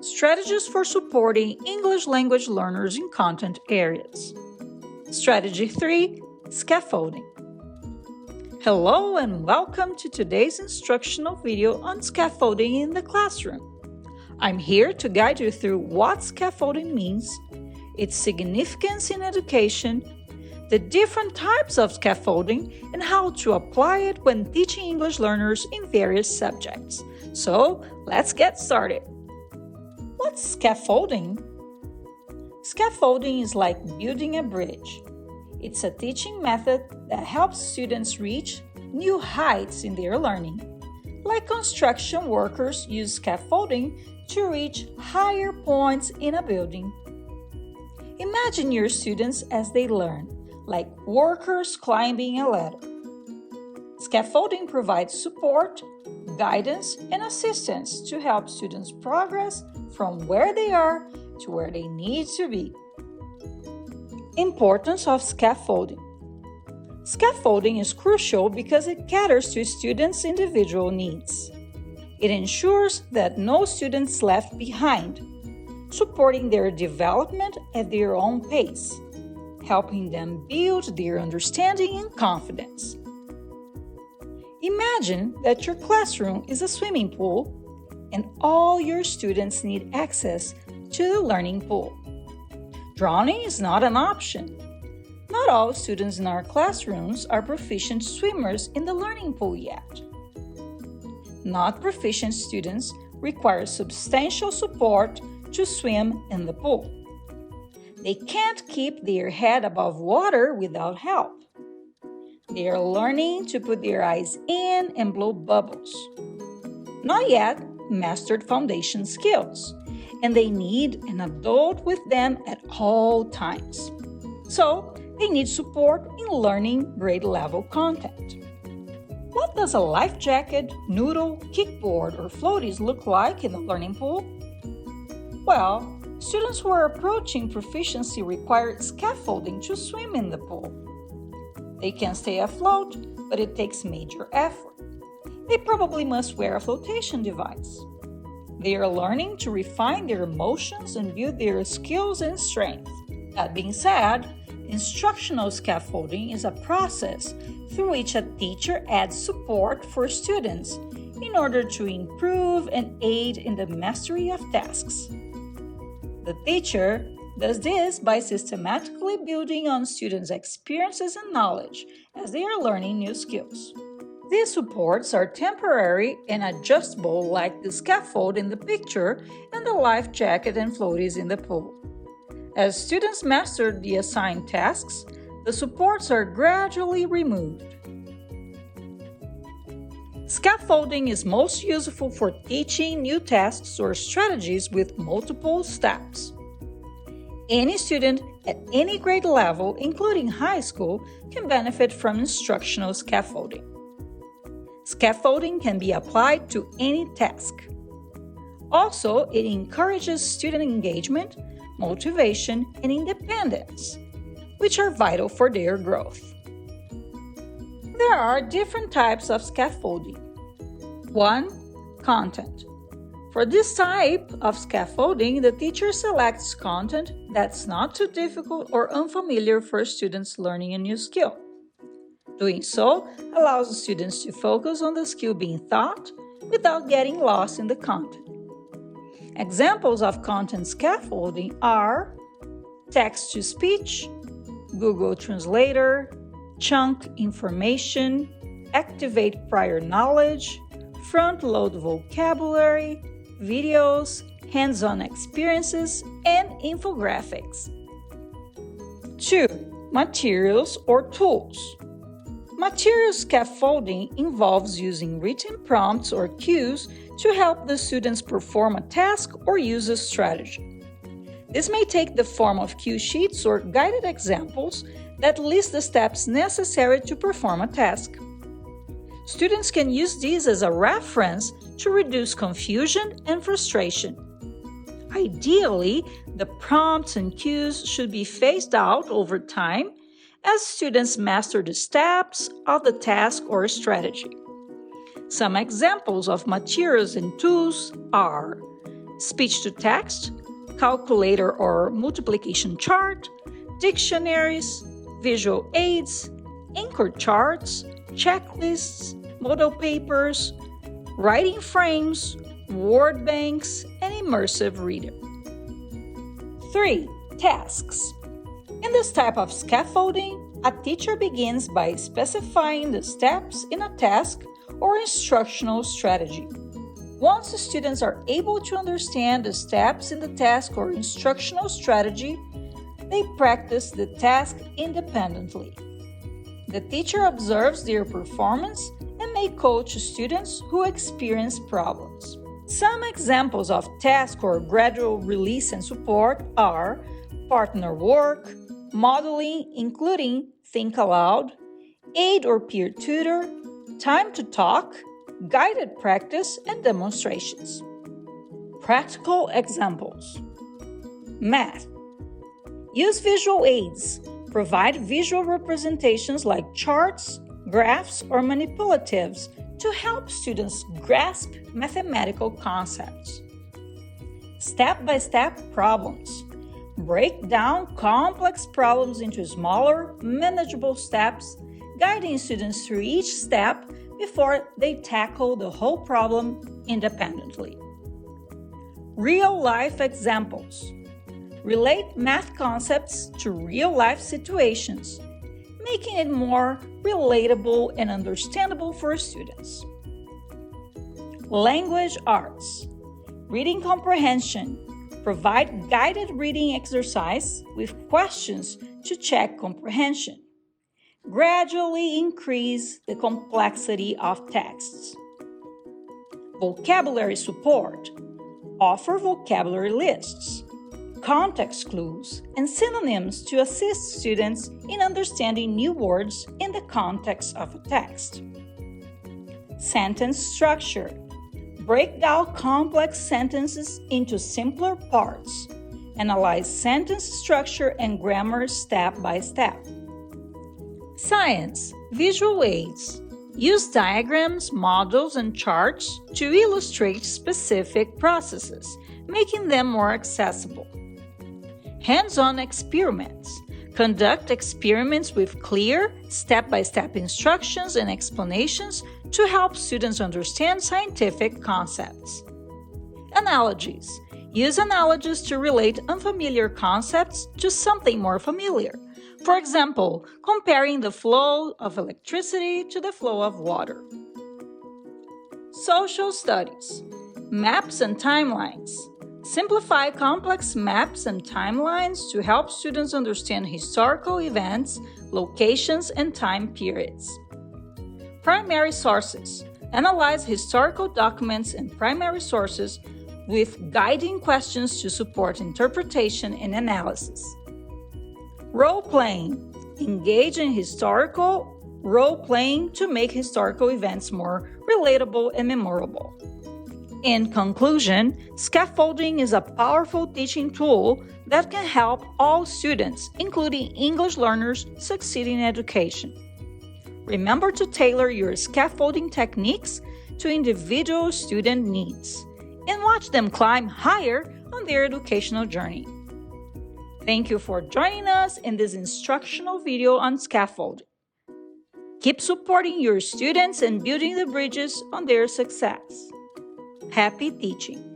Strategies for supporting English language learners in content areas. Strategy 3, Scaffolding. Hello and welcome to today's instructional video on scaffolding in the classroom. I'm here to guide you through what scaffolding means, its significance in education, the different types of scaffolding, and how to apply it when teaching English learners in various subjects. So, let's get started. What's scaffolding? Scaffolding is like building a bridge. It's a teaching method that helps students reach new heights in their learning. Like construction workers use scaffolding to reach higher points in a building. Imagine your students as they learn, like workers climbing a ladder. Scaffolding provides support, guidance, and assistance to help students progress from where they are to where they need to be. Importance of scaffolding. Scaffolding is crucial because it caters to students' individual needs. It ensures that no student is left behind, supporting their development at their own pace, helping them build their understanding and confidence. Imagine that your classroom is a swimming pool and all your students need access to the learning pool. Drowning is not an option. Not all students in our classrooms are proficient swimmers in the learning pool yet. Not proficient students require substantial support to swim in the pool. They can't keep their head above water without help. They are learning to put their eyes in and blow bubbles. Not yet mastered foundation skills, and they need an adult with them at all times. So, they need support in learning grade level content. What does a life jacket, noodle, kickboard, or floaties look like in the learning pool? Well, students who are approaching proficiency require scaffolding to swim in the pool. They can stay afloat, but it takes major effort. They probably must wear a flotation device. They are learning to refine their emotions and build their skills and strength. That being said, instructional scaffolding is a process through which a teacher adds support for students in order to improve and aid in the mastery of tasks. The teacher does this by systematically building on students' experiences and knowledge as they are learning new skills. These supports are temporary and adjustable, like the scaffold in the picture and the life jacket and floaties in the pool. As students master the assigned tasks, the supports are gradually removed. Scaffolding is most useful for teaching new tasks or strategies with multiple steps. Any student at any grade level, including high school, can benefit from instructional scaffolding. Scaffolding can be applied to any task. Also, it encourages student engagement, motivation, and independence, which are vital for their growth. There are different types of scaffolding. 1. Content. For this type of scaffolding, the teacher selects content that's not too difficult or unfamiliar for students learning a new skill. Doing so allows students to focus on the skill being taught without getting lost in the content. Examples of content scaffolding are text-to-speech, Google Translator, chunk information, activate prior knowledge, front-load vocabulary, videos, hands-on experiences, and infographics. 2. Materials or tools. Material scaffolding involves using written prompts or cues to help the students perform a task or use a strategy. This may take the form of cue sheets or guided examples that list the steps necessary to perform a task. Students can use these as a reference to reduce confusion and frustration. Ideally, the prompts and cues should be phased out over time as students master the steps of the task or strategy. Some examples of materials and tools are speech-to-text, calculator or multiplication chart, dictionaries, visual aids, anchor charts, checklists, model papers, writing frames, word banks, and immersive reader. 3. Tasks. In this type of scaffolding, a teacher begins by specifying the steps in a task or instructional strategy. Once the students are able to understand the steps in the task or instructional strategy, they practice the task independently. The teacher observes their performance and may coach students who experience problems. Some examples of task or gradual release and support are partner work, modeling including think aloud, aid or peer tutor, time to talk, guided practice, and demonstrations. Practical examples. Math. Use visual aids. Provide visual representations like charts, graphs, or manipulatives to help students grasp mathematical concepts. Step-by-step problems. Break down complex problems into smaller, manageable steps, guiding students through each step before they tackle the whole problem independently. Real-life examples. Relate math concepts to real-life situations, making it more relatable and understandable for students. Language arts. Reading comprehension. Provide guided reading exercise with questions to check comprehension. Gradually increase the complexity of texts. Vocabulary support. Offer vocabulary lists, context clues, and synonyms to assist students in understanding new words in the context of a text. Sentence structure. Break down complex sentences into simpler parts. Analyze sentence structure and grammar step by step. Science. Visual aids. Use diagrams, models, and charts to illustrate specific processes, making them more accessible. Hands-on experiments. Conduct experiments with clear, step-by-step instructions and explanations to help students understand scientific concepts. Analogies. Use analogies to relate unfamiliar concepts to something more familiar. For example, comparing the flow of electricity to the flow of water. Social studies. Maps and timelines. Simplify complex maps and timelines to help students understand historical events, locations, and time periods. Primary sources. Analyze historical documents and primary sources with guiding questions to support interpretation and analysis. Role-playing. Engage in historical role-playing to make historical events more relatable and memorable. In conclusion, scaffolding is a powerful teaching tool that can help all students, including English learners, succeed in education. Remember to tailor your scaffolding techniques to individual student needs and watch them climb higher on their educational journey. Thank you for joining us in this instructional video on scaffolding. Keep supporting your students and building the bridges on their success. Happy teaching!